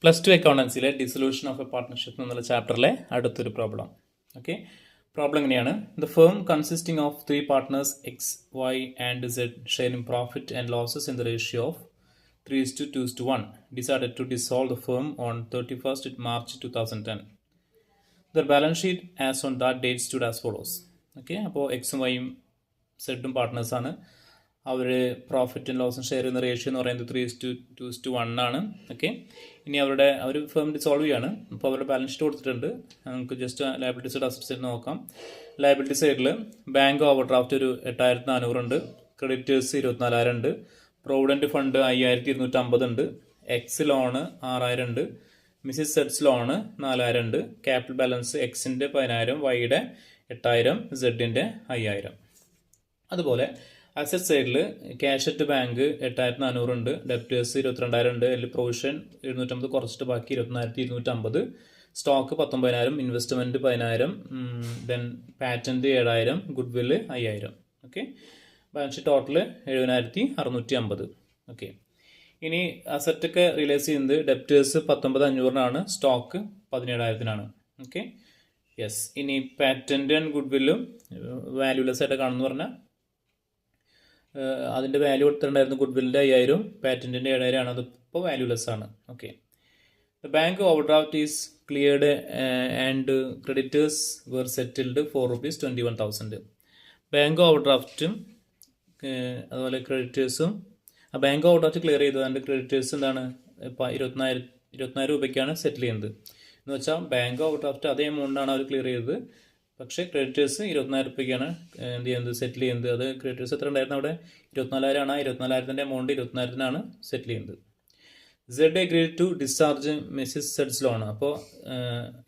+2 അക്കൗണ്ടൻസിയിലെ dissolution of a partnership എന്നുള്ള ചാപ്റ്ററിലെ അടുത്തൊരു പ്രോബ്ലം. ഓക്കെ, പ്രോബ്ലം എങ്ങനെയാണ്? The firm consisting of 3 partners X, Y and Z sharing profit and losses in the ratio of 3:2:1 decided to dissolve the firm on 31st March 2010. The balance sheet as on that date stood as follows. Okay, അപ്പോൾ എക്സും വൈയും സെഡും പാർട്ട്നേഴ്സാണ്. അവർ profit and ലോസും share ചെയ്യുന്ന ratio എന്ന് പറയുന്നത് 3:2:1 ആണ്. Okay, ഇനി അവർ firm dissolve ചെയ്യാണ്. അപ്പോൾ അവരുടെ ബാലൻസ് ഷീറ്റ് കൊടുത്തിട്ടുണ്ട്. നമുക്ക് just liability side asset side നോക്കാം. ലയബിലിറ്റി സൈഡിൽ ബാങ്ക് ഓവർ ഡ്രാഫ്റ്റ് ഒരു 8,400 ഉണ്ട്, ക്രെഡിറ്റേഴ്സ് 24,000 ഉണ്ട്, പ്രൊവിഡൻറ്റ് ഫണ്ട് 5,250 ഉണ്ട്, എക്സ് ലോണ് 6,000 ഉണ്ട്, മിസ്സിസ് സെഡ്സ് ലോണ് 4,000 ഉണ്ട്, ക്യാപിറ്റൽ ബാലൻസ് എക്സിൻ്റെ 10,000, വൈയുടെ 8,000, സെഡിൻ്റെ 5,000. അതുപോലെ അസറ്റ് സൈഡിൽ ക്യാഷ് അറ്റ് ബാങ്ക് 8,400 ഉണ്ട്, ഡെപ്റ്റേഴ്സ് 22,000 ഉണ്ട്, അതിൽ പ്രൊവിഷൻ 750 കുറച്ചിട്ട് ബാക്കി 21,250, stock 19,000, investment 10,000, then patent 7,000, good വില്ല് 5,000. Okay, balance sheet total 70,650. Okay, ഇനി അസറ്റൊക്കെ റിയലൈസ് ചെയ്യുന്നത് ഡെപ്റ്റേഴ്സ് 19,500 സ്റ്റോക്ക് 17,000. Okay, yes. ഇനി പാറ്റൻറ്റ് ആൻഡ് ഗുഡ് വില്ലും വാല്യൂലെസ് ആയിട്ട് കാണുമെന്ന് പറഞ്ഞാൽ അതിൻ്റെ വാല്യൂ കൊടുത്തിട്ടുണ്ടായിരുന്നു. ഗുഡ് വില്ലിൻ്റെ 5,000, പാറ്റൻറ്റിൻ്റെ 7,000 ആണ്. അതിപ്പോൾ വാല്യൂലെസ് ആണ്. Okay, the bank overdraft is cleared and creditors were settled for ₹21,000. Bank ഓവർ ഡ്രാഫ്റ്റും അതുപോലെ ക്രെഡിറ്റേഴ്സും ബാങ്ക് ഓവർ ഡ്രാഫ്റ്റ് ക്ലിയർ ചെയ്തത്. അതിൻ്റെ ക്രെഡിറ്റേഴ്സ് എന്താണ്? ഇപ്പോൾ 24,000 രൂപയ്ക്കാണ് സെറ്റിൽ ചെയ്യുന്നത്. എന്ന് വെച്ചാൽ ബാങ്ക് ഓവർ ഡ്രാഫ്റ്റ് അതേ എമൗണ്ടാണ് അവർ ക്ലിയർ ചെയ്തത്, പക്ഷേ ക്രെഡിറ്റേഴ്സ് 24,000 രൂപയ്ക്കാണ് എന്ത് ചെയ്യുന്നത്? സെറ്റിൽ ചെയ്യുന്നത്. അത് ക്രെഡിറ്റേഴ്സ് എത്ര ഉണ്ടായിരുന്നു? അവിടെ 24,000 ആണ്. 24,000 എമൗണ്ട് 24,000 സെറ്റിൽ ചെയ്യുന്നത്. Z agreed to discharge Mrs സെഡ്സ് ലോൺ. അപ്പോൾ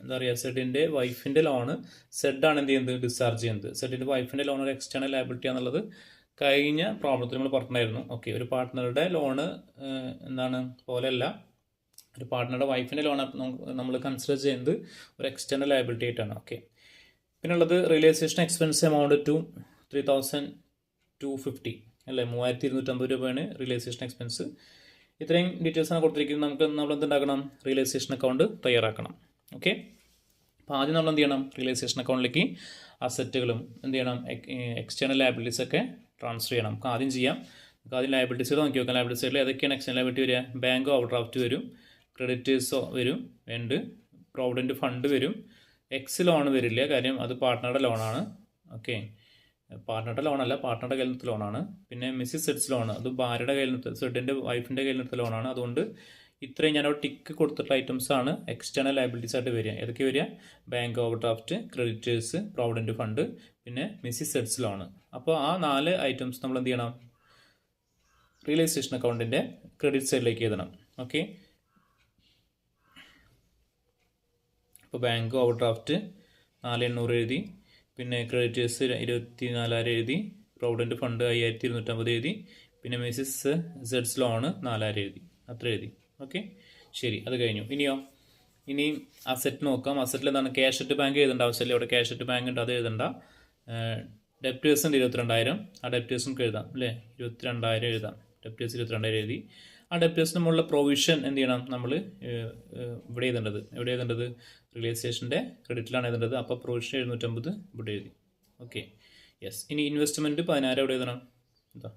എന്താ പറയുക, സെഡിൻ്റെ വൈഫിൻ്റെ ലോണ് സെഡാണ് എന്ത് ചെയ്യുന്നത്? ഡിസ്ചാർജ് ചെയ്യുന്നത്. സെഡിൻ്റെ വൈഫിൻ്റെ ലോൺ ഒരു എക്സ്റ്റേണൽ ലയബിലിറ്റി ആണെന്നുള്ളത് കഴിഞ്ഞ പ്രോബ്ലത്തിൽ നമ്മൾ പറഞ്ഞിട്ടുണ്ടായിരുന്നു. ഓക്കെ, ഒരു പാർട്ട്ണറുടെ ലോണ് എന്താണ് പോലെയല്ല, ഒരു പാർട്ട്ണറുടെ വൈഫിൻ്റെ ലോൺ നമ്മൾ കൺസിഡർ ചെയ്യുന്നത് ഒരു എക്സ്റ്റേണൽ ലയബിലിറ്റി ആയിട്ടാണ്. ഓക്കെ, പിന്നുള്ളത് റിയലൈസേഷൻ എക്സ്പെൻസ് എമൗണ്ട് ടു 3,250 അല്ലേ, 3,250 രൂപയാണ് റിയലൈസേഷൻ എക്സ്പെൻസ്. ഇത്രയും ഡീറ്റെയിൽസാണ് കൊടുത്തിരിക്കുന്നത്. നമ്മൾ എന്തുണ്ടാക്കണം? റിയലൈസേഷൻ അക്കൗണ്ട് തയ്യാറാക്കണം. ഓക്കെ, അപ്പോൾ ആദ്യം നമ്മൾ എന്ത് ചെയ്യണം? റിയലൈസേഷൻ അക്കൗണ്ടിലേക്ക് അസറ്റുകളും എന്ത് ചെയ്യണം? എക്സ്റ്റേണൽ ലയബിലിറ്റീസ് ഒക്കെ ട്രാൻസ്ഫർ ചെയ്യണം. നമുക്ക് ആദ്യം ചെയ്യാം. നമുക്ക് ആദ്യം ലയബിലിറ്റി സൈഡ് നോക്കി നോക്കാം. ലയബിലിറ്റി സൈഡിൽ ഏതൊക്കെയാണ് എക്സ്റ്റേണൽ ലയബിലിറ്റി വരിക? ബാങ്ക് ഓവർ ഡ്രാഫ്റ്റ് വരും, ക്രെഡിറ്റേഴ്സ് വരും, ഉണ്ട് പ്രൊവിഡൻറ്റ് ഫണ്ട് വരും. എക്സ് ലോൺ വരില്ല, കാര്യം അത് പാർട്ട്ണറുടെ ലോണാണ്. ഓക്കെ, പാർട്ട്ണറുടെ ലോണല്ല, പാർട്ട്ണറുടെ കയ്യിൽ നിന്നെടുത്ത ലോണാണ്. പിന്നെ മിസ്സിസ് സെഡ്സ് ലോൺ, അത് ഭാര്യയുടെ കയ്യിൽ നിന്ന്, സെഡിൻ്റെ വൈഫിൻ്റെ കയ്യിൽ നിന്നെടുത്ത ലോണാണ്. അതുകൊണ്ട് ഇത്രയും ഞാനവിടെ ടിക്ക് കൊടുത്തിട്ടുള്ള ഐറ്റംസ് ആണ് എക്സ്റ്റേണൽ ലയബിലിറ്റീസ് ആയിട്ട് വരിക. ഏതൊക്കെ വരിക? Bank over draft, creditors, provident fund, പിന്നെ മിസ്സിസ് സെഡ്സ് ലോൺ. അപ്പോൾ ആ 4 ഐറ്റംസ് നമ്മൾ എന്ത് ചെയ്യണം? റിയലൈസേഷൻ അക്കൗണ്ടിൻ്റെ ക്രെഡിറ്റ് സൈഡിലേക്ക് എഴുതണം. ഓക്കെ, ഇപ്പോൾ ബാങ്ക് ഓവർ ഡ്രാഫ്റ്റ് 4,800 എഴുതി, പിന്നെ ക്രെഡിറ്റേഴ്സ് 24,000 എഴുതി, പ്രൊവിഡൻറ്റ് ഫണ്ട് 5,250 എഴുതി, പിന്നെ മിസ്സിസ് സെഡ്സ് ലോണ് 4,000 എഴുതി. അത്ര എഴുതി. ഓക്കെ, ശരി, അത് കഴിഞ്ഞു. ഇനി അസറ്റ് നോക്കാം. അസറ്റിൽ എന്താണ്? ക്യാഷ് അറ്റ് ബാങ്ക് എഴുതേണ്ട ആവശ്യമില്ല. ഇവിടെ ക്യാഷ് അറ്റ് ബാങ്ക് ഉണ്ട്, അത് എഴുതണ്ട. ഡെപ്റ്റേഴ്സിൻ്റെ 22,000, ആ ഡെപ്റ്റേഴ്സ് നമുക്ക് എഴുതാം അല്ലേ, 22,000 എഴുതാം. ഡെപ്റ്റേഴ്സ് 22,000 എഴുതി. ആ ഡെപ്റ്റേഴ്സിന് മുകളിൽ പ്രൊവിഷൻ എന്ത് ചെയ്യണം? നമ്മൾ ഇവിടെ എഴുതേണ്ടത്. എവിടെ എഴുതേണ്ടത്? റിയലൈസേഷൻ്റെ ക്രെഡിറ്റിലാണ് എഴുതേണ്ടത്. അപ്പോൾ പ്രൊവിഷൻ 750 ഇവിടെ എഴുതി. Okay, yes. ഇനി ഇൻവെസ്റ്റ്മെൻറ്റ് 10,000 എവിടെ എഴുതണം? എന്താ,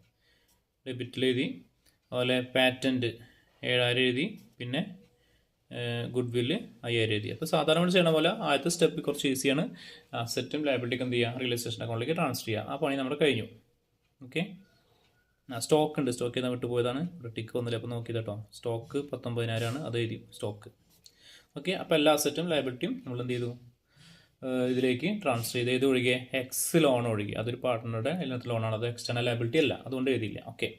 ഡെബിറ്റിൽ എഴുതി. അതുപോലെ പാറ്റൻറ്റ് 7,000 എഴുതി, പിന്നെ ഗുഡ് വില്ല് 5,000 എഴുതി. അപ്പോൾ സാധാരണ നമ്മൾ ചെയ്യണ പോലെ ആദ്യത്തെ സ്റ്റെപ്പ് കുറച്ച് ഈസിയാണ്. അസറ്റും ലയബിലിറ്റിക്ക് എന്ത് ചെയ്യുക? റിയലൈസേഷൻ അക്കൗണ്ടിലേക്ക് ട്രാൻസ്ഫർ ചെയ്യുക. ആ പണി നമ്മുടെ കഴിഞ്ഞു. ഓക്കെ, സ്റ്റോക്ക് ഉണ്ട്, സ്റ്റോക്ക് ചെയ്താൽ വിട്ടുപോയതാണ്. ഇവിടെ ടിക്ക് വന്നില്ല, അപ്പോൾ നോക്കി കേട്ടോ. സ്റ്റോക്ക് 19,000 അത് എഴുതി, സ്റ്റോക്ക്. ഓക്കെ, അപ്പോൾ എല്ലാ അസറ്റും ലയബിലിറ്റിയും നമ്മൾ എന്ത് ചെയ്തു? ഇതിലേക്ക് ട്രാൻസ്ഫർ ചെയ്ത്. ഇത് ഒഴികെ എക്സ് ലോൺ ഒഴികെ, അതൊരു പാർട്ട്ണറുടെ അതിനകത്ത് ലോണാണ്, അത് എക്സ്റ്റേണൽ ലയബിലിറ്റി അല്ല, അതുകൊണ്ട് എഴുതിയില്ല. ഓക്കെ,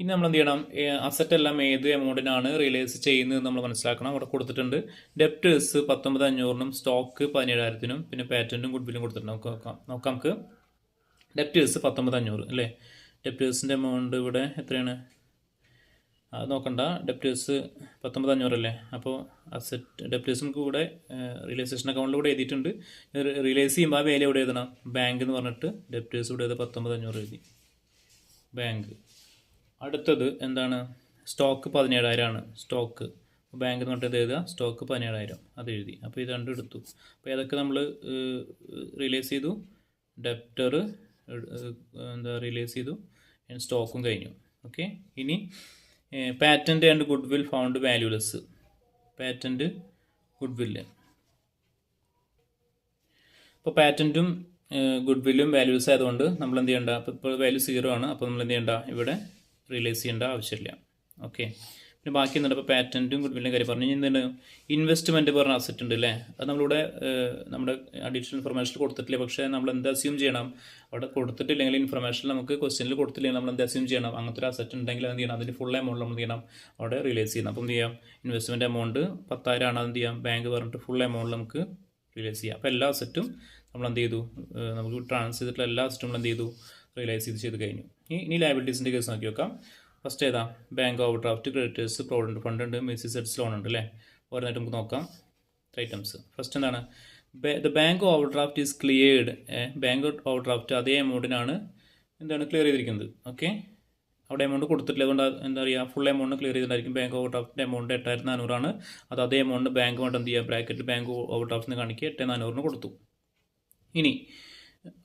ഇനി നമ്മൾ എന്ത് ചെയ്യണം? അസറ്റ് എല്ലാം ഏത് എമൗണ്ടിനാണ് റിയലൈസ് ചെയ്യുന്നത് നമ്മൾ മനസ്സിലാക്കണം. അവിടെ കൊടുത്തിട്ടുണ്ട് ഡെപ്റ്റേഴ്സ് 19,500 സ്റ്റോക്ക് 17,000, പിന്നെ പാറ്റൻറ്റും ഗുഡ് വില്ലും കൊടുത്തിട്ടുണ്ട്. നോക്കാം നമുക്ക്. ഡെപ്റ്റേഴ്സ് 19,500 അല്ലേ, ഡെപ്റ്റേഴ്സിൻ്റെ എമൗണ്ട് ഇവിടെ എത്രയാണ്? അത് നോക്കണ്ട, ഡെപ്റ്റേഴ്സ് 19,500 അല്ലേ. അപ്പോൾ അസറ്റ് ഡെപ്റ്റേഴ്സ് നമുക്ക് ഇവിടെ റിയലൈസേഷൻ അക്കൗണ്ടിൽ കൂടെ എഴുതിയിട്ടുണ്ട്. റിയലൈസ് ചെയ്യുമ്പോൾ ആ വേല എവിടെ എഴുതണം? ബാങ്ക് എന്ന് പറഞ്ഞിട്ട് ഡെപ്റ്റേഴ്സ് ഇവിടെ 19,500 എഴുതി, ബാങ്ക്. അടുത്തത് എന്താണ്? സ്റ്റോക്ക് 17,000 ആണ്. സ്റ്റോക്ക് ബാങ്ക് എന്ന് പറഞ്ഞിട്ട് എഴുതുക, സ്റ്റോക്ക് 17,000 അത് എഴുതി. അപ്പോൾ ഇത് രണ്ടും എടുത്തു. അപ്പോൾ ഏതൊക്കെ നമ്മൾ റിലീസ് ചെയ്തു? ഡെപ്റ്റർ റിലീസ് ചെയ്തു, സ്റ്റോക്കും കഴിഞ്ഞു. ഓക്കെ, ഇനി patent and goodwill found valueless. Patent, goodwill. ഇപ്പോൾ പാറ്റൻറ്റും ഗുഡ് വില്ലും വാല്യൂസ് ആയതുകൊണ്ട് നമ്മൾ എന്ത് ചെയ്യേണ്ട? ഇപ്പോൾ വാല്യൂ 0 ആണ്. അപ്പോൾ നമ്മൾ എന്ത് ചെയ്യേണ്ട? ഇവിടെ റിലീസ് ചെയ്യേണ്ട ആവശ്യമില്ല. ഓക്കെ, പിന്നെ ബാക്കി എന്തുണ്ട്? ഇപ്പോൾ പാറ്റൻറ്റും ഗുഡ് വില്ലിൻ്റെ കാര്യം പറഞ്ഞു. എന്താണ്? ഇൻവെസ്റ്റ്മെൻറ്റ് പറഞ്ഞ അസറ്റ് ഉണ്ട് അല്ലേ? അത് നമ്മളിവിടെ നമ്മുടെ അഡീഷണൽ ഇൻഫർമേഷൻ കൊടുത്തിട്ടില്ല. പക്ഷേ നമ്മൾ എന്ത് അസ്യൂം ചെയ്യണം? അവിടെ കൊടുത്തിട്ടില്ലെങ്കിൽ ഇൻഫർമേഷൻ നമുക്ക് ക്വസ്റ്റ്യനിൽ കൊടുത്തില്ലെങ്കിൽ നമ്മൾ എന്ത് അസ്യൂം ചെയ്യണം? അങ്ങനത്തെ ഒരു അസറ്റ് ഉണ്ടെങ്കിൽ എന്ത് ചെയ്യണം? അതിൻ്റെ ഫുൾ എമൗണ്ട് നമ്മൾ എന്ത് ചെയ്യണം? അവിടെ റിലീസ് ചെയ്യണം. അപ്പോൾ എന്ത് ചെയ്യാം? ഇൻവെസ്റ്റ്മെൻറ്റ് എമൗണ്ട് 10,000 ആണ്. അതെന്ത് ചെയ്യാം? ബാങ്ക് പറഞ്ഞിട്ട് ഫുൾ എമൗണ്ട് നമുക്ക് റിലീസ് ചെയ്യാം. അപ്പോൾ എല്ലാ അസറ്റും നമ്മൾ എന്ത് ചെയ്തു? നമുക്ക് ട്രാൻസ്ഫർ ചെയ്തിട്ടുള്ള എല്ലാ അസറ്റും നമ്മൾ എന്ത് ചെയ്തു? റിലൈസ് ചെയ്ത് കഴിഞ്ഞു. ഇനി ലയബിലിറ്റീസിൻ്റെ കേസ് നോക്കി നോക്കാം. ഫസ്റ്റ് ഏതാ? Bank over draft, creditors, provident fund ഉണ്ട്, മെസ്സി സെറ്റ്സ് ലോൺ ഉണ്ട് അല്ലേ? ഓരോന്നായിട്ട് നമുക്ക് നോക്കാം ഐറ്റംസ്. ഫസ്റ്റ് എന്താണ്? The bank overdraft is cleared. Bank over draft അതേ എമൗണ്ടിനാണ് എന്താണ് ക്ലിയർ ചെയ്തിരിക്കുന്നത്. ഓക്കെ, അവിടെ എമൗണ്ട് കൊടുത്തിട്ടില്ല. അതുകൊണ്ട് എന്താ പറയുക? ഫുൾ എമൗണ്ട് ക്ലിയർ ചെയ്തിട്ടുണ്ടായിരിക്കും. ബാങ്ക് ഓവർ ഡ്രാഫ്റ്റിൻ്റെ എമൗണ്ട് 8,400 ആണ്. അത് അതേ എമൗണ്ട് ബാങ്ക് കൊണ്ട് എന്ത് ചെയ്യുക? ബ്രാക്കറ്റിൽ ബാങ്ക് ഓവർ ഡ്രാഫ്റ്റിന് കാണിക്കുക 8,400 കൊടുത്തു. ഇനി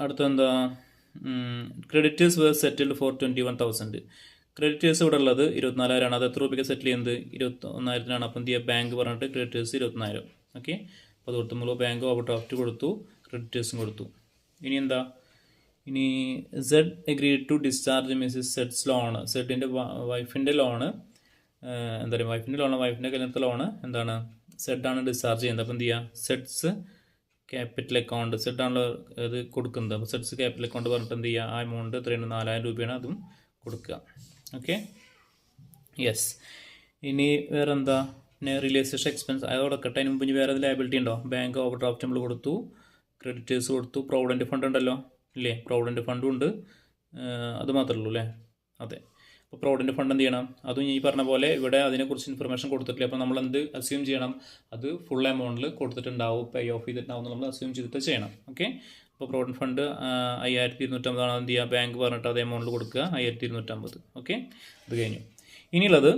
അടുത്തെന്താ? Creditors were settled for 21,000. Creditors ഇവിടെ ഉള്ളത് 24,000 ആണ്. അത് എത്ര രൂപയ്ക്ക് സെറ്റിൽ ചെയ്യുന്നത്? 21,000 അപ്പം എന്ത് ചെയ്യുക? ബാങ്ക് പറഞ്ഞിട്ട് ക്രെഡിറ്റേഴ്സ് 20,000. ഓക്കെ, അപ്പോൾ അത് കൊടുത്ത് നമ്മൾ ബാങ്ക് ഓവർ ഡ്രാഫ്റ്റ് കൊടുത്തു, ക്രെഡിറ്റേഴ്സും കൊടുത്തു. ഇനി എന്താ? ഇനി Z agreed to discharge Mrs സെഡ്സ് ലോണ്. സെഡിൻ്റെ വൈഫിൻ്റെ ലോണ് എന്താ പറയുക? വൈഫിൻ്റെ കല്യാണത്തെ ലോണ് എന്താണ്? സെഡാണ് ഡിസ്ചാർജ് ചെയ്യുന്നത്. അപ്പോൾ എന്ത് ചെയ്യുക? സെഡ്സ് ക്യാപിറ്റൽ അക്കൗണ്ട്, സെഡാണല്ലോ അത് കൊടുക്കുന്നത്. അപ്പോൾ സെഡ്സ് ക്യാപിറ്റൽ അക്കൗണ്ട് പറഞ്ഞിട്ട് എന്ത് ചെയ്യുക? ആ എമൗണ്ട് എത്രയാണ്? 4,000 രൂപയാണ്. അതും കൊടുക്കുക. Okay, yes. ഇനി വേറെ എന്താ? പിന്നെ റിലേസേഷൻ എക്സ്പെൻസ് അത് കൊടുക്കട്ടെ. അതിന് മുമ്പ് ഇനി വേറെ ലയബിലിറ്റി ഉണ്ടോ? ബാങ്ക് ഓവർ ഡ്രാഫ്റ്റ് നമ്മൾ കൊടുത്തു, ക്രെഡിറ്റേഴ്സ് കൊടുത്തു, പ്രോവിഡൻറ്റ് ഫണ്ട് ഉണ്ടല്ലോ ഇല്ലേ? പ്രോവിഡൻറ്റ് ഫണ്ടും ഉണ്ട്. അത് മാത്രമേ ഉള്ളൂ അല്ലേ? അതെ. അപ്പോൾ പ്രോവിഡൻറ്റ് ഫണ്ട് എന്ത് ചെയ്യണം? അതും ഈ പറഞ്ഞ പോലെ ഇവിടെ അതിനെക്കുറിച്ച് ഇൻഫർമേഷൻ കൊടുത്തിട്ടില്ല. അപ്പോൾ നമ്മൾ എന്ത് അസ്യൂം ചെയ്യണം? അത് ഫുൾ എമൗണ്ടിൽ കൊടുത്തിട്ടുണ്ടാവും, പേ ഓഫ് ചെയ്തിട്ടുണ്ടാവും. നമ്മൾ അസ്യൂം ചെയ്തിട്ട് ചെയ്യണം. ഓക്കെ, അപ്പോൾ പ്രോവിഡൻറ്റ് ഫണ്ട് 5,250 ആണ്. എന്ത് ചെയ്യുക? ബാങ്ക് പറഞ്ഞിട്ട് അതേ എമൗണ്ടിൽ കൊടുക്കുക, 5,250. ഓക്കെ, അത് കഴിഞ്ഞു. ഇനിയുള്ളത്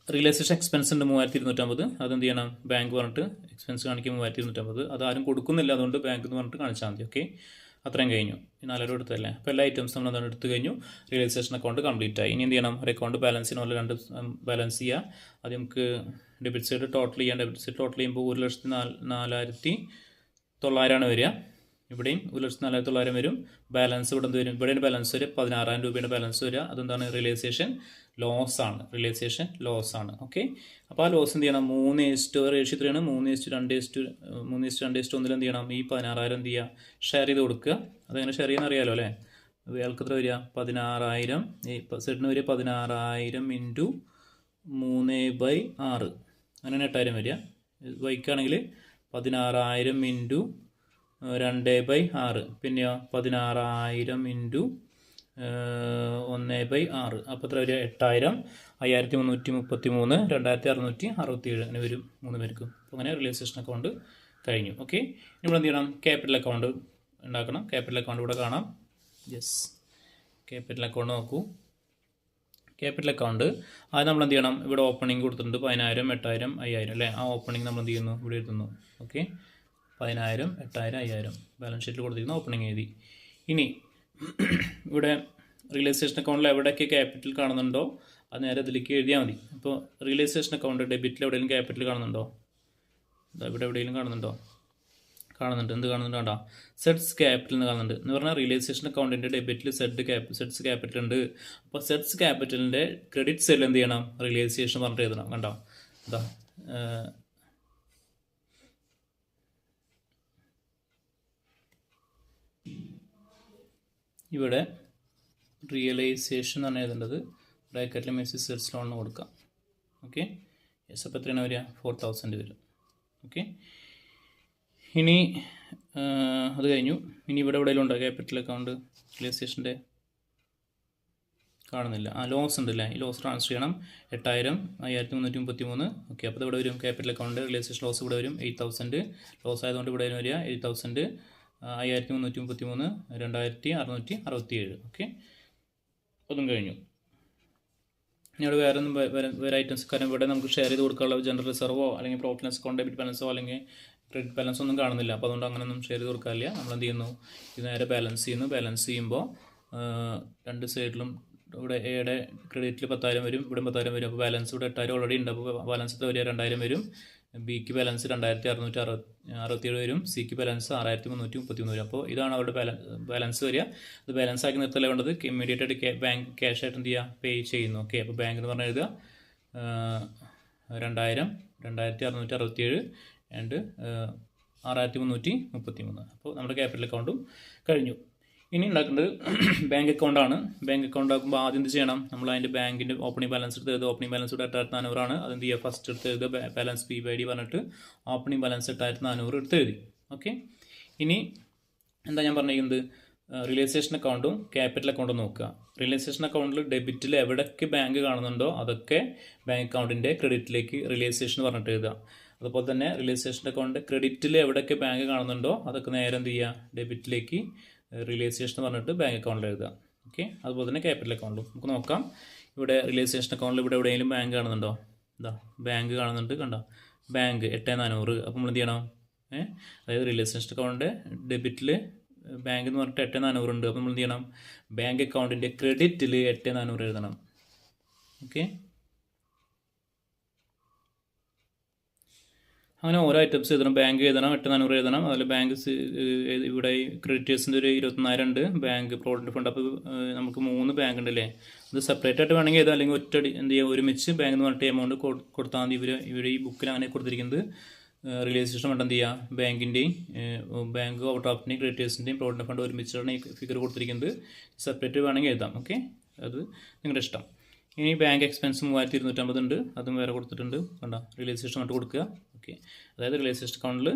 റിലേസേഷൻ എക്സ്പെൻസ് ഉണ്ട് 3,250. അതെന്ത് ചെയ്യണം? ബാങ്ക് പറഞ്ഞിട്ട് എക്സ്പെൻസ് കാണിക്കും 3,250. അത് ആരും കൊടുക്കുന്നില്ല, അതുകൊണ്ട് ബാങ്ക് എന്ന് പറഞ്ഞിട്ട് കാണിച്ചാൽ മതി. ഓക്കെ, അത്രയും കഴിഞ്ഞു. 4,000 എടുത്തല്ലേ? അപ്പോൾ എല്ലാ ഐറ്റംസും നമ്മൾ എന്താണ് എടുത്തു കഴിഞ്ഞു. റിയലൈസേഷൻ അക്കൗണ്ട് കംപ്ലീറ്റ് ആയി. ഇനി എന്ത് ചെയ്യണം? ഒരു അക്കൗണ്ട് ബാലൻസ് ചെയ്യണമല്ലോ, രണ്ട് ബാലൻസ് ചെയ്യുക. അത് നമുക്ക് ഡെബിറ്റ് സൈഡ് ടോട്ടൽ ചെയ്യാം. ഡെബിറ്റ് സൈഡ് ടോട്ടൽ ചെയ്യുമ്പോൾ 1,04,900 വരിക. ഇവിടെയും 1,04,900 വരും. ബാലൻസ് ഇവിടെ എന്ത് വരും? ഇവിടെ ബാലൻസ് വരും 16,000 രൂപയുടെ ബാലൻസ് വരിക. അതെന്താണ്? റിയലൈസേഷൻ ലോസ് ആണ്. റിയലൈസേഷൻ ലോസ് ആണ്. ഓക്കെ, അപ്പോൾ ആ ലോസ് എന്ത് ചെയ്യണം? 3:1 റേഷ്യോ എത്രയാണ്? 3:2:1 എന്ത് ചെയ്യണം? ഈ 16,000 എന്ത് ചെയ്യുക? ഷെയർ ചെയ്ത് കൊടുക്കുക. അതെങ്ങനെ ഷെയർ ചെയ്യാൻ അറിയാലോ അല്ലേ? അയാൾക്ക് എത്ര വരിക? 16,000. ഈ സെറ്റിന് വരിക 16,000 ഇൻറ്റു 3/6. അങ്ങനെ 8,000 വരിക. വൈക്കാണെങ്കിൽ 16,000 ഇൻറ്റു 2/6. പിന്നെയോ 16,000 ഇൻറ്റു 1/6. അപ്പോൾ എത്ര വരിക? 8,000. 5,333. 2,667 അങ്ങനെ വരും 3 പേർക്കും. അപ്പോൾ അങ്ങനെ റിയലൈസേഷൻ അക്കൗണ്ട് കഴിഞ്ഞു. ഓക്കെ, ഇവിടെ എന്ത് ചെയ്യണം? ക്യാപിറ്റൽ അക്കൗണ്ട് ഉണ്ടാക്കണം. ക്യാപിറ്റൽ അക്കൗണ്ട് ഇവിടെ കാണാം. യെസ്, ക്യാപിറ്റൽ അക്കൗണ്ട് നോക്കൂ. ക്യാപിറ്റൽ അക്കൗണ്ട് അത് നമ്മൾ എന്ത് ചെയ്യണം? ഇവിടെ ഓപ്പണിംഗ് കൊടുത്തിട്ടുണ്ട് 10,000, 8,000, 5,000 അല്ലേ? ആ ഓപ്പണിംഗ് നമ്മൾ എന്ത് ചെയ്യുന്നു? ഇവിടെ എഴുതുന്നു. ഓക്കെ, 10,000, 8,000, 5,000 ബാലൻസ് ഷീറ്റിൽ കൊടുത്തിരിക്കുന്ന ഓപ്പണിംഗ് എഴുതി. ഇനി ഇവിടെ റിയലൈസേഷൻ അക്കൗണ്ടിൽ എവിടെയൊക്കെ ക്യാപിറ്റൽ കാണുന്നുണ്ടോ അത് നേരെ ഇതിലേക്ക് എഴുതിയാൽ മതി. അപ്പോൾ റിയലൈസേഷൻ അക്കൗണ്ട് ഡെബിറ്റിൽ എവിടെയെങ്കിലും ക്യാപിറ്റൽ കാണുന്നുണ്ടോ? ഇവിടെ എവിടെയെങ്കിലും കാണുന്നുണ്ടോ? കാണുന്നുണ്ട്. എന്ത് കാണുന്നുണ്ട്? വേണ്ട, സെഡ്സ് ക്യാപിറ്റൽ എന്ന് കാണുന്നുണ്ട്. എന്ന് പറഞ്ഞാൽ റിയലൈസേഷൻ അക്കൗണ്ടിൻ്റെ ഡെബിറ്റിൽ സെഡ്സ് ക്യാപിറ്റൽ ഉണ്ട്. അപ്പോൾ സെഡ്സ് ക്യാപിറ്റലിൻ്റെ ക്രെഡിറ്റ് സൈഡിൽ എന്ത് ചെയ്യണം? റിയലൈസേഷൻ പറഞ്ഞിട്ട് എഴുതണം. കണ്ടോ? എന്താ ഇവിടെ റിയലൈസേഷൻ എന്നാണ് എഴുതേണ്ടത്. ബ്രാക്കറ്റിൽ മെസ്സി സെറ്റ്സ് ലോൺ കൊടുക്കാം. Okay, yes. അപ്പോൾ എത്രയാണ് വരിക? 4,000 വരും. ഓക്കെ, ഇനി അത് കഴിഞ്ഞു. ഇനി ഇവിടെ എവിടെയെങ്കിലും ഉണ്ടോ ക്യാപിറ്റൽ അക്കൗണ്ട്? റിയലൈസേഷൻ്റെ കാണുന്നില്ല. ലോസ് ഉണ്ട് അല്ലേ? ഈ ലോസ് ട്രാൻസ്ഫർ ചെയ്യണം. 8,000, 5,333. ഓക്കെ, അപ്പോൾ ഇവിടെ വരും ക്യാപിറ്റൽ അക്കൗണ്ട് റിയലൈസേഷൻ ലോസ് ഇവിടെ വരും 8,000. ലോസ് ആയതുകൊണ്ട് ഇവിടെ വരിക 8,000. 5,333. 2,667. ഓക്കെ, അതും കഴിഞ്ഞു. ഇവിടെ വേറെ ഐറ്റംസ് കാരണം ഇവിടെ നമുക്ക് ഷെയർ ചെയ്ത് കൊടുക്കാനുള്ള ജനറൽ റിസർവോ അല്ലെങ്കിൽ പ്രോഫിറ്റ് ആൻഡ് അക്കൗണ്ട് ഡെബിറ്റ് ബാലൻസോ അല്ലെങ്കിൽ ക്രെഡിറ്റ് ബാലൻസ് ഒന്നും കാണുന്നില്ല. അപ്പോൾ അതുകൊണ്ട് അങ്ങനെയൊന്നും ഷെയർ ചെയ്ത് കൊടുക്കാറില്ല. നമ്മൾ എന്ത് ചെയ്യുന്നു, ഇത് നേരെ ബാലൻസ് ചെയ്യുന്നു. ബാലൻസ് ചെയ്യുമ്പോൾ രണ്ട് സൈഡിലും ഇവിടെ എയുടെ ക്രെഡിറ്റിൽ 10,000 വരും, ഇവിടെ 10,000 വരും. അപ്പോൾ ബാലൻസ് ഇവിടെ 8,000 ഓൾറെഡി ഉണ്ട്. അപ്പോൾ ബാലൻസ് എത്ര വരിക, 2,000 വരും. ബിക്ക് ബാലൻസ് 2,667 വരും. സിക്ക് ബാലൻസ് 6,333 വരും. അപ്പോൾ ഇതാണ് അവരുടെ ബാലൻസ് വരിക. അത് ബാലൻസ് ആക്കി നിർത്തല വേണ്ടത്. ഇമ്മീഡിയറ്റ് ആയിട്ട് ബാങ്ക് ക്യാഷ് ആയിട്ട് എന്ത് ചെയ്യുക, പേ ചെയ്യുന്നു. ഓക്കെ, അപ്പോൾ ബാങ്ക് എന്ന് പറഞ്ഞാൽ എഴുതുക 2,667 ആൻഡ് 6,333. അപ്പോൾ നമ്മുടെ ക്യാപിറ്റൽ അക്കൗണ്ടും കഴിഞ്ഞു. ഇനി ഉണ്ടാക്കേണ്ടത് ബാങ്ക് അക്കൗണ്ടാണ്. ബാങ്ക് അക്കൗണ്ട് ആക്കുമ്പോൾ ആദ്യം എന്ത് ചെയ്യണം, നമ്മൾ അതിൻ്റെ ബാങ്കിൻ്റെ ഓപ്പണിംഗ് ബാലൻസ് എടുത്ത് എഴുതുക. ഓപ്പണിംഗ് ബാലൻസ് ഇവിടെ 8,400 അതെന്ത് ചെയ്യുക, ഫസ്റ്റ് എടുത്ത് എഴുതുക. ബാലൻസ് PBID പറഞ്ഞിട്ട് ഓപ്പണിംഗ് ബാലൻസ് 8,400 എടുത്ത് എഴുതി. ഓക്കെ, ഇനി എന്താ ഞാൻ പറഞ്ഞിരിക്കുന്നത്, റിയലൈസേഷൻ അക്കൗണ്ടും ക്യാപിറ്റൽ അക്കൗണ്ടും നോക്കുക. റിയലൈസേഷൻ അക്കൗണ്ടിൽ ഡെബിറ്റിൽ എവിടെയൊക്കെ ബാങ്ക് കാണുന്നുണ്ടോ അതൊക്കെ ബാങ്ക് അക്കൗണ്ടിൻ്റെ ക്രെഡിറ്റിലേക്ക് റിയലൈസേഷൻ പറഞ്ഞിട്ട് എഴുതുക. അതുപോലെ തന്നെ റിയലൈസേഷൻ അക്കൗണ്ട് ക്രെഡിറ്റിൽ എവിടെയൊക്കെ ബാങ്ക് കാണുന്നുണ്ടോ അതൊക്കെ നേരെ എന്ത് ചെയ്യുക, ഡെബിറ്റിലേക്ക് റിയലൈസേഷൻ പറഞ്ഞിട്ട് ബാങ്ക് അക്കൗണ്ടിൽ എഴുതുക. ഓക്കെ, അതുപോലെ തന്നെ ക്യാപിറ്റൽ അക്കൗണ്ടും നമുക്ക് നോക്കാം. ഇവിടെ റിയലൈസേഷൻ അക്കൗണ്ടിൽ ഇവിടെ എവിടെയെങ്കിലും ബാങ്ക് കാണുന്നുണ്ടോ, എന്താ ബാങ്ക് കാണുന്നുണ്ട്, കണ്ടോ, ബാങ്ക് 8,400. അപ്പോൾ നമ്മൾ എന്ത് ചെയ്യണം, അതായത് റിയലൈസേഷൻ അക്കൗണ്ടിൻ്റെ ഡെബിറ്റിൽ ബാങ്ക് എന്ന് പറഞ്ഞിട്ട് 8,400 ഉണ്ട്. അപ്പോൾ നമ്മൾ എന്ത് ചെയ്യണം, ബാങ്ക് അക്കൗണ്ടിൻ്റെ ക്രെഡിറ്റിൽ 8,400 എഴുതണം. ഓക്കെ, അങ്ങനെ ഓരോ ഐറ്റംസ് എഴുതണം. ബാങ്ക് എഴുതണം, 8,400 എഴുതണം. അതിൽ ബാങ്ക് ഇവിടെ ക്രെഡിറ്റേഴ്സിൻ്റെ ഒരു 24,000 ഉണ്ട്. Bank provident fund. അപ്പോൾ നമുക്ക് 3 ബാങ്ക് ഉണ്ടല്ലേ, അത് സെപ്പറേറ്റ് ആയിട്ട് വേണമെങ്കിൽ എഴുതാം, അല്ലെങ്കിൽ ഒറ്റടി എന്ത് ചെയ്യുക, ഒരുമിച്ച് ബാങ്ക് എന്ന് പറഞ്ഞിട്ട് എമൗണ്ട് കൊടുത്താൽ മതി. ഇവിടെ ഈ ബുക്കിൽ അങ്ങനെ കൊടുത്തിരിക്കുന്നത് റിയലൈസേഷൻ ഫണ്ട് എന്ത് ചെയ്യുക, ബാങ്കിൻ്റെയും ബാങ്ക് ഓവർ ഡ്രാഫ്റ്റിൻ്റെയും ക്രെഡിറ്റേഴ്സിൻ്റെയും പ്രോവിഡൻറ്റ് ഫണ്ട് ഒരുമിച്ചാണ് ഈ ഫിഗർ കൊടുത്തിരിക്കുന്നത്. സെപ്പറേറ്റ് വേണമെങ്കിൽ എഴുതാം. ഓക്കെ, അത് നിങ്ങളുടെ ഇഷ്ടം. ഇനി ബാങ്ക് എക്സ്പെൻസ് 3,250 ഉണ്ട്, അതും വേറെ കൊടുത്തിട്ടുണ്ട്. കണ്ടോ, റിയലൈസേഷൻ ആയിട്ട് കൊടുക്കുക. ഓക്കെ, അതായത് റിയലൈസേഷൻ അക്കൗണ്ടിൽ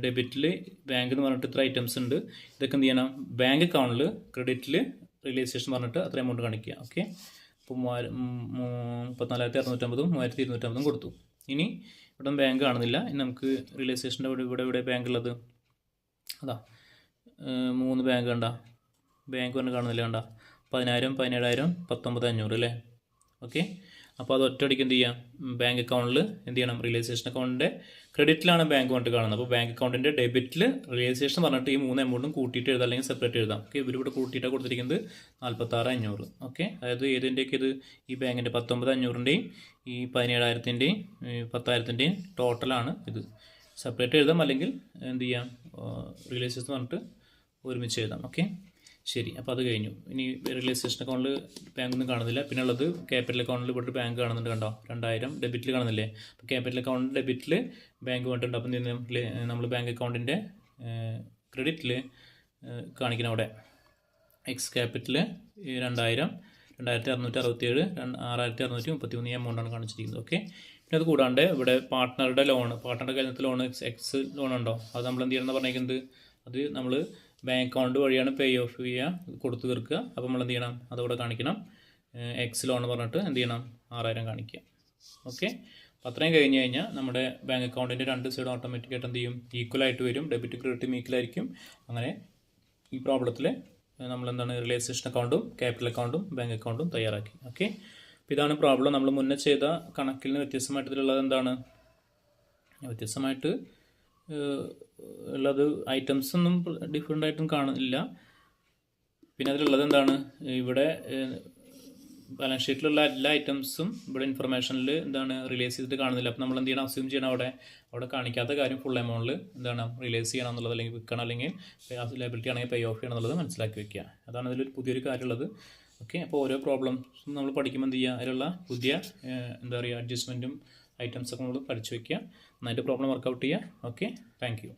ഡെബിറ്റിൽ ബാങ്ക് എന്ന് പറഞ്ഞിട്ട് ഇത്ര ഐറ്റംസ് ഉണ്ട്. ഇതൊക്കെ എന്ത് ചെയ്യണം, ബാങ്ക് അക്കൗണ്ടിൽ ക്രെഡിറ്റിൽ റിയലൈസേഷൻ പറഞ്ഞിട്ട് അത്ര എമൗണ്ട് കാണിക്കുക. ഓക്കെ, അപ്പോൾ 34,650 3,250 കൊടുത്തു. ഇനി ഇവിടെ ബാങ്ക് കാണുന്നില്ല. ഇനി നമുക്ക് റിയലൈസേഷൻ്റെ ഇവിടെ ബാങ്ക് ഉള്ളത്, അതാ 3 ബാങ്ക് കണ്ട, ബാങ്ക് തന്നെ കാണുന്നില്ല, കണ്ട 10,000 17,000 19,500 അല്ലേ. ഓക്കെ, അപ്പോൾ അത് ഒറ്റയടിക്ക് എന്ത് ചെയ്യാം, ബാങ്ക് അക്കൗണ്ടിൽ എന്ത് ചെയ്യണം, റിയലൈസേഷൻ അക്കൗണ്ടിൻ്റെ ക്രെഡിറ്റിലാണ് ബാങ്ക് കൊണ്ട് കാണുന്നത്. അപ്പോൾ ബാങ്ക് അക്കൗണ്ടിൻ്റെ ഡെബിറ്റിൽ റിയലൈസേഷൻ പറഞ്ഞിട്ട് ഈ 3 എമൗണ്ടും കൂട്ടിയിട്ട് എഴുതാം, അല്ലെങ്കിൽ സെപ്പറേറ്റ് എഴുതാം. ഓക്കെ, ഇവരിവിടെ കൂട്ടിയിട്ടാണ് കൊടുത്തിരിക്കുന്നത് 46,500. ഓക്കെ, അതായത് ഏതിൻ്റെയൊക്കെ ഇത്, ഈ ബാങ്കിൻ്റെ 19,500ൻ്റെയും ഈ 17,000ൻ്റെയും 10,000ൻ്റെയും ടോട്ടലാണ് ഇത്. സെപ്പറേറ്റ് എഴുതാം, അല്ലെങ്കിൽ എന്ത് ചെയ്യാം, റിയലൈസേഷൻ പറഞ്ഞിട്ട് ഒരുമിച്ച് എഴുതാം. ഓക്കെ, ശരി, അപ്പോൾ അത് കഴിഞ്ഞു. ഇനി റിയലൈസേഷൻ അക്കൗണ്ടിൽ ബാങ്ക് ഒന്നും കാണുന്നില്ല. പിന്നെ ഉള്ളത് ക്യാപിറ്റൽ അക്കൗണ്ടിൽ ഇവിടെ ബാങ്ക് കാണുന്നുണ്ട്, കണ്ടോ 2,000 ഡെബിറ്റിൽ കാണുന്നില്ലേ. അപ്പോൾ ക്യാപിറ്റൽ അക്കൗണ്ട് ഡെബിറ്റിൽ ബാങ്ക് വേണ്ടിട്ടുണ്ട്. അപ്പം നമ്മൾ ബാങ്ക് അക്കൗണ്ടിൻ്റെ ക്രെഡിറ്റിൽ കാണിക്കണം അവിടെ എക്സ് ക്യാപിറ്റൽ 2,000 2,667 6,633 ഈ എമൗണ്ടാണ് കാണിച്ചിരിക്കുന്നത്. ഓക്കെ, പിന്നെ അത് കൂടാണ്ട് ഇവിടെ പാർട്ട്ണറുടെ കയ്യിൽ ലോൺ എക്സ് ലോൺ ഉണ്ടോ, അത് നമ്മൾ എന്ത് ചെയ്യണമെന്ന് പറഞ്ഞിരിക്കുന്നത്, അത് നമ്മൾ ബാങ്ക് അക്കൗണ്ട് വഴിയാണ് പേ ഓഫ് ചെയ്യുക, കൊടുത്തു തീർക്കുക. അപ്പോൾ നമ്മൾ എന്ത് ചെയ്യണം, അതവിടെ കാണിക്കണം. എക്സ് ലോൺ പറഞ്ഞിട്ട് എന്ത് ചെയ്യണം, 6,000 കാണിക്കുക. ഓക്കെ, അപ്പോൾ അത്രയും കഴിഞ്ഞ് കഴിഞ്ഞാൽ നമ്മുടെ ബാങ്ക് അക്കൗണ്ടിൻ്റെ 2 സൈഡ് ഓട്ടോമാറ്റിക്കായിട്ട് എന്ത് ചെയ്യും, ഈക്വലായിട്ട് വരും. ഡെബിറ്റ് ക്രെഡിറ്റും ഈക്വലായിരിക്കും. അങ്ങനെ ഈ പ്രോബ്ലത്തിൽ നമ്മളെന്താണ്, റിയലൈസേഷൻ അക്കൗണ്ടും ക്യാപിറ്റൽ അക്കൗണ്ടും ബാങ്ക് അക്കൗണ്ടും തയ്യാറാക്കി. ഓക്കെ, അപ്പോൾ ഇതാണ് പ്രോബ്ലം. നമ്മൾ മുന്നേ ചെയ്ത കണക്കിൽ നിന്ന് വ്യത്യസ്തമായിട്ട് ഇതിലുള്ളത് എന്താണ്, വ്യത്യസ്തമായിട്ട് ഉള്ളത് ഐറ്റംസ് ഒന്നും ഡിഫറെൻ്റ് ആയിട്ടും കാണില്ല. പിന്നെ അതിലുള്ളത് എന്താണ്, ഇവിടെ ബാലൻസ് ഷീറ്റിലുള്ള എല്ലാ ഐറ്റംസും ഇവിടെ ഇൻഫർമേഷനിൽ എന്താണ് റിലീസ് ചെയ്തിട്ട് കാണുന്നില്ല. അപ്പോൾ നമ്മൾ എന്ത് ചെയ്യണം, അസ്യൂം ചെയ്യണം അവിടെ കാണിക്കാത്ത കാര്യം ഫുൾ എമൗണ്ടിൽ എന്താണ് റിലീസ് ചെയ്യണം എന്നുള്ളത്, അല്ലെങ്കിൽ വിൽക്കണം, അല്ലെങ്കിൽ ലയബിലിറ്റി ആണെങ്കിൽ പേ ഓഫ് ചെയ്യണം എന്നുള്ളത് മനസ്സിലാക്കി വെക്കുക. അതാണ് അതിൽ പുതിയൊരു കാര്യമുള്ളത്. ഓക്കെ, അപ്പോൾ ഓരോ പ്രോബ്ലംസും നമ്മൾ പഠിക്കുമ്പോൾ എന്ത് ചെയ്യുക, അതിലുള്ള പുതിയ എന്താ പറയുക അഡ്ജസ്റ്റ്മെൻറ്റും ഐറ്റംസൊക്കെ നമ്മൾ പഠിച്ചു വയ്ക്കുക. നന്നായിട്ട് പ്രോബ്ലം വർക്കൗട്ട് ചെയ്യുക. Okay, thank you.